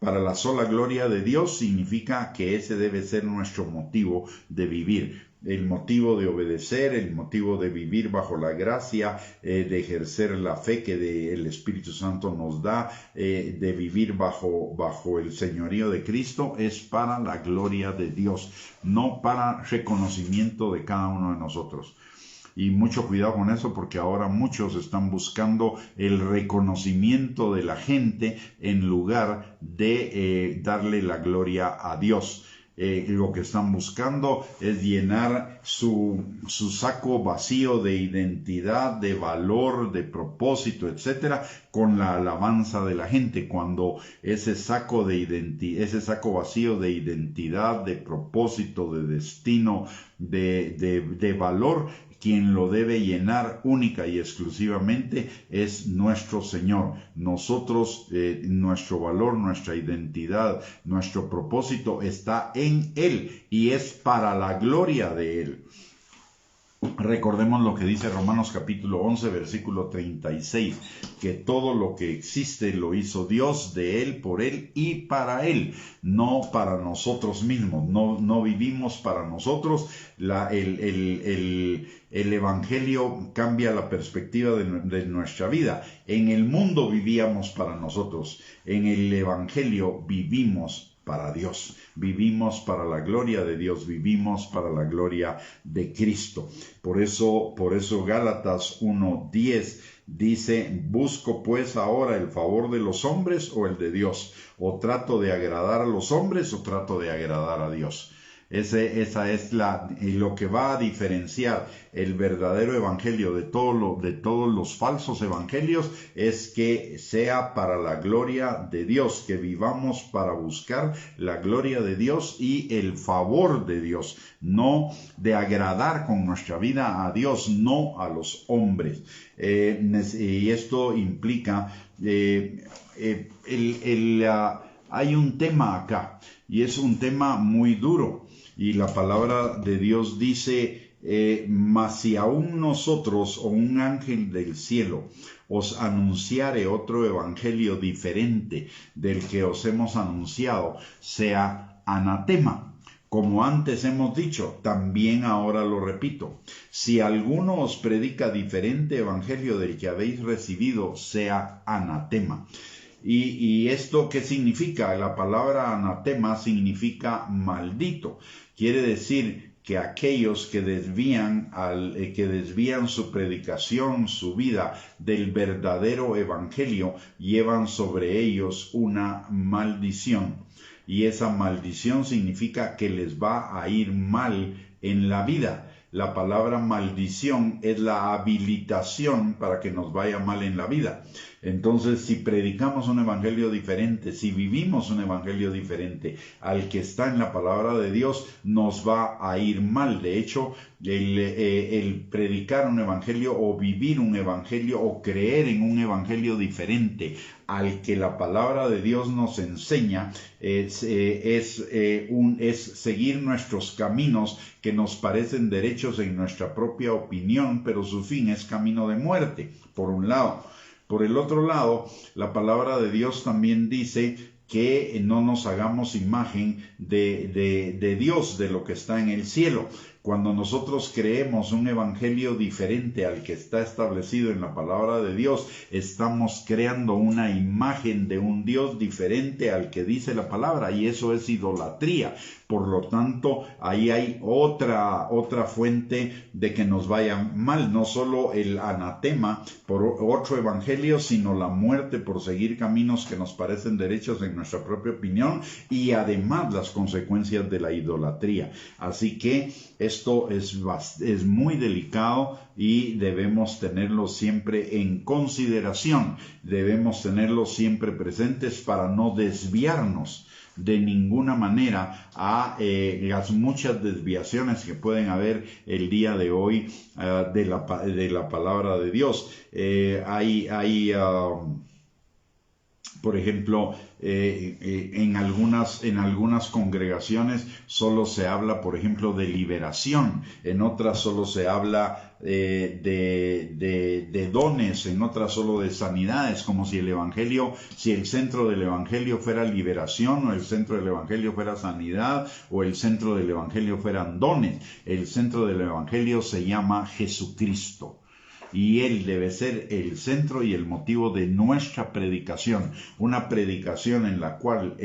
[SPEAKER 1] para la sola gloria de Dios, significa que ese debe ser nuestro motivo de vivir. El motivo de obedecer, el motivo de vivir bajo la gracia, de ejercer la fe que el Espíritu Santo nos da, de vivir bajo el señorío de Cristo, es para la gloria de Dios, no para reconocimiento de cada uno de nosotros. Y mucho cuidado con eso, porque ahora muchos están buscando el reconocimiento de la gente en lugar de darle la gloria a Dios. lo que están buscando es llenar su saco vacío de identidad, de valor, de propósito, etcétera, con la alabanza de la gente, cuando ese saco vacío de identidad, de propósito, de destino, de valor, quien lo debe llenar única y exclusivamente es nuestro Señor. Nosotros, nuestro valor, nuestra identidad, nuestro propósito está en Él y es para la gloria de Él. Recordemos lo que dice Romanos capítulo 11, versículo 36, que todo lo que existe lo hizo Dios de Él, por Él y para Él, no para nosotros mismos, no vivimos para nosotros. El Evangelio cambia la perspectiva de nuestra vida. En el mundo vivíamos para nosotros, en el Evangelio vivimos para Dios, vivimos para la gloria de Dios, vivimos para la gloria de Cristo. Por eso Gálatas 1:10 dice: busco pues ahora el favor de los hombres o el de Dios, o trato de agradar a los hombres o trato de agradar a Dios. Esa es lo que va a diferenciar el verdadero evangelio de todos los falsos evangelios, es que sea para la gloria de Dios, que vivamos para buscar la gloria de Dios y el favor de Dios, no de agradar con nuestra vida a Dios, no a los hombres. Y esto implica, hay un tema acá, y es un tema muy duro. Y la palabra de Dios dice: mas si aún nosotros o un ángel del cielo os anunciare otro evangelio diferente del que os hemos anunciado, sea anatema. Como antes hemos dicho, también ahora lo repito: si alguno os predica diferente evangelio del que habéis recibido, sea anatema. ¿Y esto qué significa? La palabra anatema significa maldito. Quiere decir que aquellos que desvían su predicación, su vida del verdadero evangelio, llevan sobre ellos una maldición. Y esa maldición significa que les va a ir mal en la vida. La palabra maldición es la habilitación para que nos vaya mal en la vida. Entonces, si predicamos un evangelio diferente, si vivimos un evangelio diferente al que está en la palabra de Dios, nos va a ir mal. De hecho, el predicar un evangelio o vivir un evangelio o creer en un evangelio diferente al que la palabra de Dios nos enseña es seguir nuestros caminos que nos parecen derechos en nuestra propia opinión, pero su fin es camino de muerte, por un lado. Por el otro lado, la palabra de Dios también dice que no nos hagamos imagen de Dios, de lo que está en el cielo. Cuando nosotros creemos un evangelio diferente al que está establecido en la palabra de Dios, estamos creando una imagen de un Dios diferente al que dice la palabra, y eso es idolatría. Por lo tanto, ahí hay otra fuente de que nos vaya mal, no solo el anatema por otro evangelio, sino la muerte por seguir caminos que nos parecen derechos en nuestra propia opinión, y además las consecuencias de la idolatría. Así que esto es muy delicado y debemos tenerlo siempre en consideración, debemos tenerlo siempre presentes para no desviarnos de ninguna manera a las muchas desviaciones que pueden haber el día de hoy de la palabra de Dios. Por ejemplo, en algunas congregaciones solo se habla, por ejemplo, de liberación, en otras solo se habla de dones, en otras solo de sanidades, como si el centro del evangelio fuera liberación, o el centro del evangelio fuera sanidad, o el centro del evangelio fueran dones. El centro del evangelio se llama Jesucristo. y Él debe ser el centro y el motivo de nuestra predicación, una predicación en la cual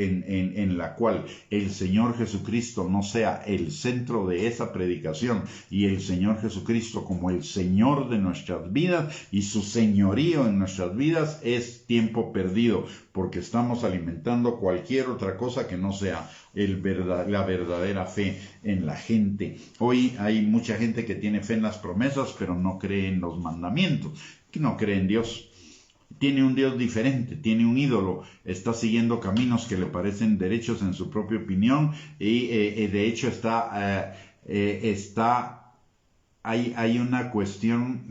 [SPEAKER 1] el Señor Jesucristo no sea el centro de esa predicación y el Señor Jesucristo como el Señor de nuestras vidas y su señorío en nuestras vidas, es tiempo perdido, porque estamos alimentando cualquier otra cosa que no sea la verdadera fe en la gente. Hoy hay mucha gente que tiene fe en las promesas, pero no cree en los mandamientos, que no cree en Dios. Tiene un Dios diferente, tiene un ídolo, está siguiendo caminos que le parecen derechos en su propia opinión y de hecho hay una cuestión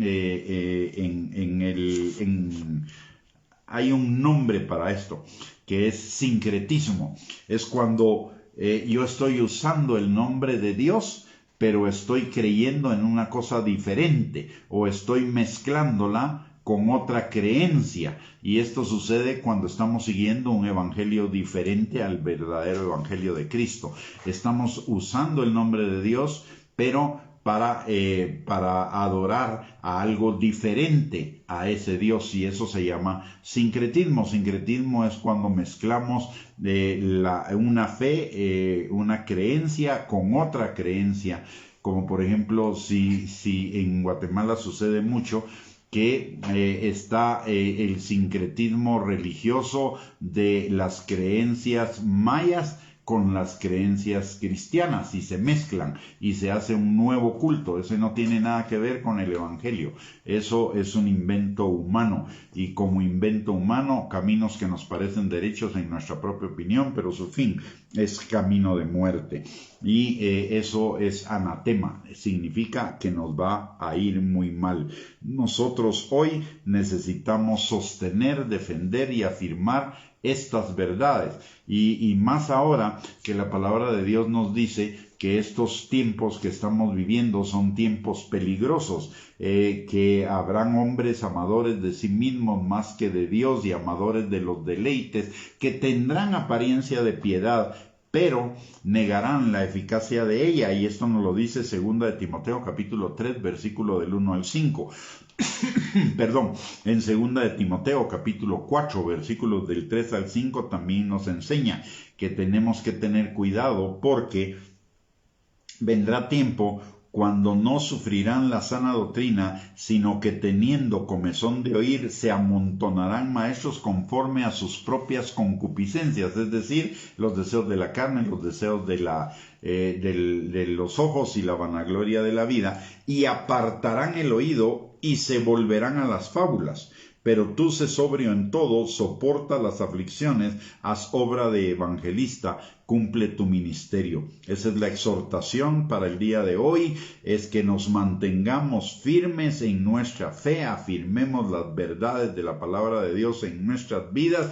[SPEAKER 1] hay un nombre para esto, que es sincretismo. Es cuando yo estoy usando el nombre de Dios, pero estoy creyendo en una cosa diferente, o estoy mezclándola con otra creencia. Y esto sucede cuando estamos siguiendo un evangelio diferente al verdadero evangelio de Cristo. Estamos usando el nombre de Dios, pero para adorar a algo diferente a ese Dios, y eso se llama sincretismo. Sincretismo es cuando mezclamos una fe, una creencia con otra creencia, como por ejemplo si en Guatemala sucede mucho que está el sincretismo religioso de las creencias mayas con las creencias cristianas y se mezclan y se hace un nuevo culto. Eso no tiene nada que ver con el evangelio. Eso es un invento humano, y como invento humano, caminos que nos parecen derechos en nuestra propia opinión, pero su fin es camino de muerte. Y eso es anatema, significa que nos va a ir muy mal. Nosotros hoy necesitamos sostener, defender y afirmar estas verdades, y más ahora que la palabra de Dios nos dice que estos tiempos que estamos viviendo son tiempos peligrosos, que habrán hombres amadores de sí mismos más que de Dios y amadores de los deleites, que tendrán apariencia de piedad, pero negarán la eficacia de ella. Y esto nos lo dice 2 de Timoteo capítulo 3 versículo del 1 al 5. Perdón, en 2 de Timoteo capítulo 4 versículos del 3 al 5 también nos enseña que tenemos que tener cuidado, porque vendrá tiempo cuando no sufrirán la sana doctrina, sino que teniendo comezón de oír, se amontonarán maestros conforme a sus propias concupiscencias, es decir, los deseos de la carne, los deseos de los ojos y la vanagloria de la vida, y apartarán el oído y se volverán a las fábulas. Pero tú sé sobrio en todo, soporta las aflicciones, haz obra de evangelista, cumple tu ministerio. Esa es la exhortación para el día de hoy, es que nos mantengamos firmes en nuestra fe, afirmemos las verdades de la palabra de Dios en nuestras vidas,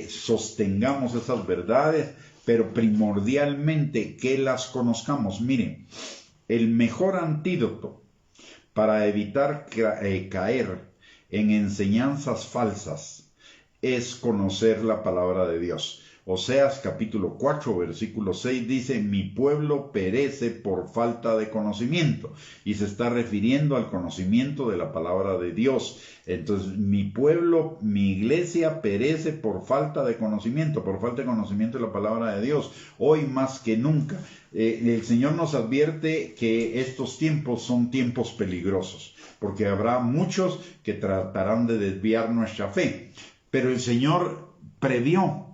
[SPEAKER 1] sostengamos esas verdades, pero primordialmente que las conozcamos. Miren, el mejor antídoto para evitar caer en enseñanzas falsas es conocer la palabra de Dios. Oseas capítulo 4 versículo 6 dice: mi pueblo perece por falta de conocimiento, y se está refiriendo al conocimiento de la palabra de Dios. Entonces, mi pueblo, mi iglesia perece por falta de conocimiento de la palabra de Dios. Hoy más que nunca, el Señor nos advierte que estos tiempos son tiempos peligrosos, porque habrá muchos que tratarán de desviar nuestra fe. Pero el Señor previó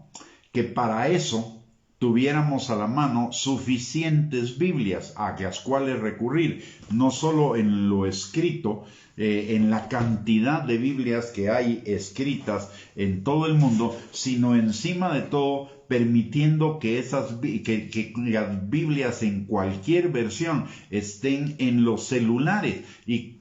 [SPEAKER 1] que para eso tuviéramos a la mano suficientes Biblias a las cuales recurrir, no solo en lo escrito, en la cantidad de Biblias que hay escritas en todo el mundo, sino encima de todo permitiendo que las Biblias en cualquier versión estén en los celulares, y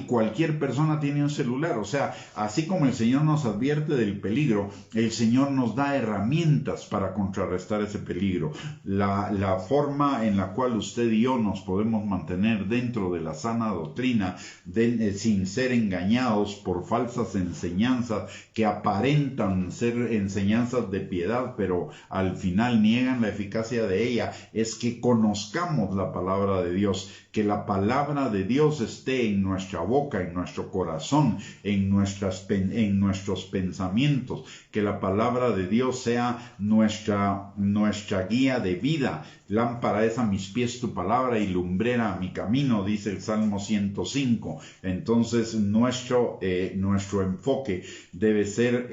[SPEAKER 1] cualquier persona tiene un celular. O sea, así como el Señor nos advierte del peligro, el Señor nos da herramientas para contrarrestar ese peligro. La forma en la cual usted y yo nos podemos mantener dentro de la sana doctrina, sin ser engañados por falsas enseñanzas que aparentan ser enseñanzas de piedad, pero al final niegan la eficacia de ella, es que conozcamos la palabra de Dios, que la palabra de Dios esté en nuestra boca, en nuestro corazón, en nuestros pensamientos. Que la palabra de Dios sea nuestra guía de vida. Lámpara es a mis pies tu palabra y lumbrera a mi camino, dice el Salmo 105. Entonces nuestro enfoque debe ser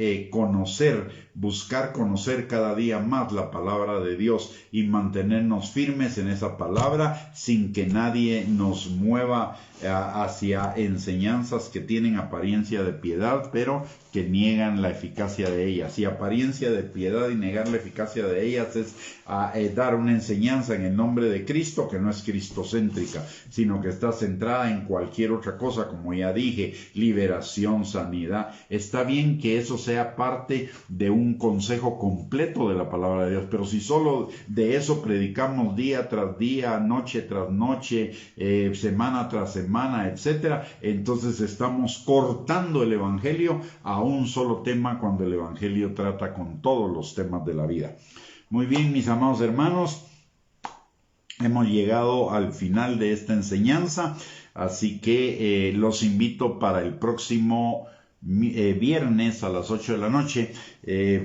[SPEAKER 1] buscar conocer cada día más la palabra de Dios y mantenernos firmes en esa palabra sin que nadie nos mueva hacia enseñanzas que tienen apariencia de piedad, pero que niegan la eficacia de ellas. Y apariencia de piedad y negar la eficacia de ellas es dar una enseñanza en el nombre de Cristo que no es cristocéntrica, sino que está centrada en cualquier otra cosa, como ya dije, liberación, sanidad. Está bien que eso sea parte de un consejo completo de la palabra de Dios, pero si solo de eso predicamos día tras día, noche tras noche, semana tras semana, etcétera, entonces estamos cortando el evangelio a un solo tema cuando el evangelio trata con todos los temas de la vida. Muy bien, mis amados hermanos, hemos llegado al final de esta enseñanza, así que los invito para el próximo viernes a las 8 de la noche.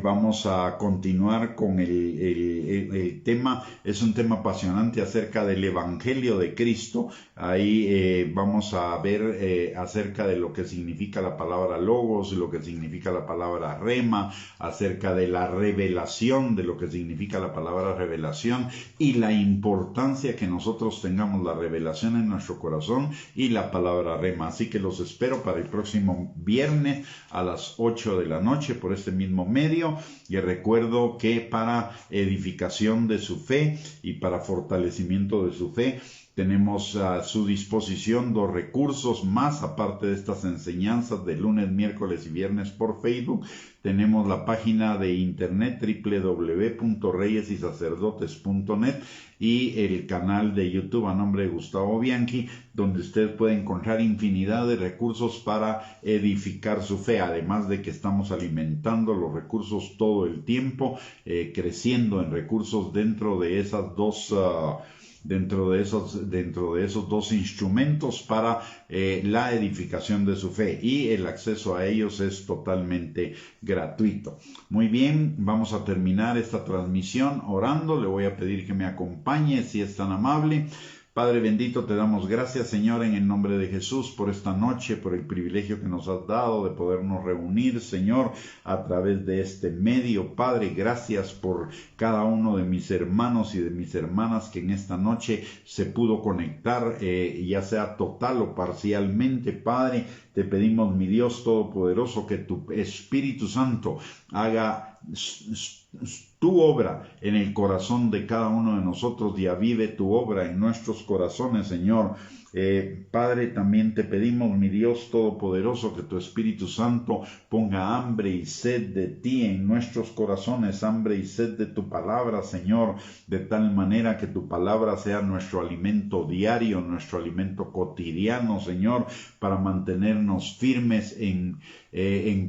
[SPEAKER 1] Vamos a continuar con el tema. Es un tema apasionante acerca del Evangelio de Cristo. Ahí vamos a ver acerca de lo que significa la palabra logos, lo que significa la palabra rema, acerca de la revelación, de lo que significa la palabra revelación y la importancia que nosotros tengamos la revelación en nuestro corazón y la palabra rema. Así que los espero para el próximo viernes a las 8 de la noche por este mismo medio. Y recuerdo que para edificación de su fe y para fortalecimiento de su fe tenemos a su disposición 2 recursos más, aparte de estas enseñanzas de lunes, miércoles y viernes por Facebook. Tenemos la página de internet www.reyesysacerdotes.net y el canal de YouTube a nombre de Gustavo Bianchi, donde usted puede encontrar infinidad de recursos para edificar su fe, además de que estamos alimentando los recursos todo el tiempo, creciendo en recursos dentro de esas dos dentro de esos 2 instrumentos para la edificación de su fe, y el acceso a ellos es totalmente gratuito. Muy bien, vamos a terminar esta transmisión orando. Le voy a pedir que me acompañe si es tan amable. Padre bendito, te damos gracias, Señor, en el nombre de Jesús, por esta noche, por el privilegio que nos has dado de podernos reunir, Señor, a través de este medio. Padre, gracias por cada uno de mis hermanos y de mis hermanas que en esta noche se pudo conectar, ya sea total o parcialmente. Padre, te pedimos, mi Dios Todopoderoso, que tu Espíritu Santo haga tu obra en el corazón de cada uno de nosotros y avive tu obra en nuestros corazones, Señor. Padre, también te pedimos, mi Dios Todopoderoso, que tu Espíritu Santo ponga hambre y sed de ti en nuestros corazones, hambre y sed de tu palabra, Señor, de tal manera que tu palabra sea nuestro alimento diario, nuestro alimento cotidiano, Señor, para mantenernos firmes en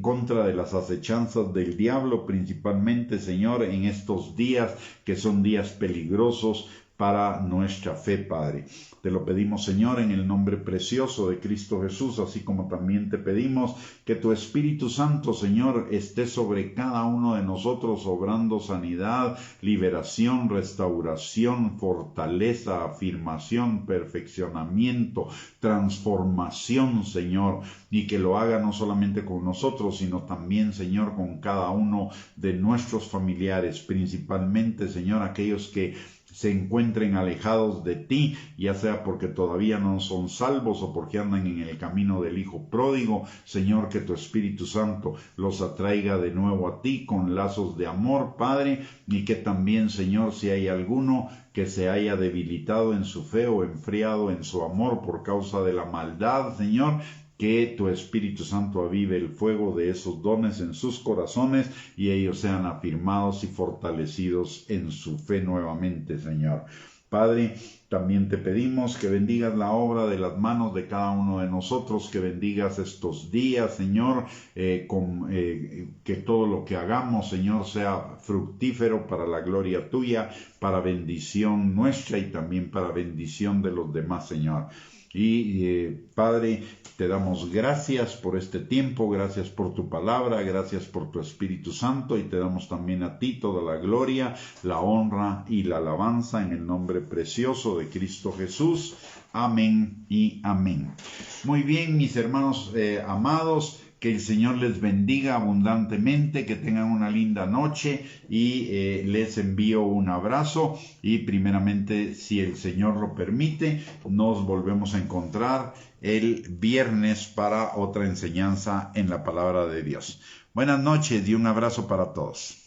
[SPEAKER 1] contra de las acechanzas del diablo, principalmente, Señor, en estos días que son días peligrosos para nuestra fe, Padre. Te lo pedimos, Señor, en el nombre precioso de Cristo Jesús, así como también te pedimos que tu Espíritu Santo, Señor, esté sobre cada uno de nosotros, obrando sanidad, liberación, restauración, fortaleza, afirmación, perfeccionamiento, transformación, Señor, y que lo haga no solamente con nosotros, sino también, Señor, con cada uno de nuestros familiares, principalmente, Señor, aquellos que se encuentren alejados de ti, ya sea porque todavía no son salvos o porque andan en el camino del Hijo pródigo. Señor, que tu Espíritu Santo los atraiga de nuevo a ti con lazos de amor, Padre, y que también, Señor, si hay alguno que se haya debilitado en su fe o enfriado en su amor por causa de la maldad, Señor, que tu Espíritu Santo avive el fuego de esos dones en sus corazones y ellos sean afirmados y fortalecidos en su fe nuevamente, Señor. Padre, también te pedimos que bendigas la obra de las manos de cada uno de nosotros, que bendigas estos días, Señor, que todo lo que hagamos, Señor, sea fructífero para la gloria tuya, para bendición nuestra y también para bendición de los demás, Señor. Y Padre, te damos gracias por este tiempo, gracias por tu palabra, gracias por tu Espíritu Santo, y te damos también a ti toda la gloria, la honra y la alabanza en el nombre precioso de Cristo Jesús. Amén y amén. Muy bien, mis hermanos amados, que el Señor les bendiga abundantemente, que tengan una linda noche, y les envío un abrazo, y primeramente, si el Señor lo permite, nos volvemos a encontrar el viernes para otra enseñanza en la palabra de Dios. Buenas noches y un abrazo para todos.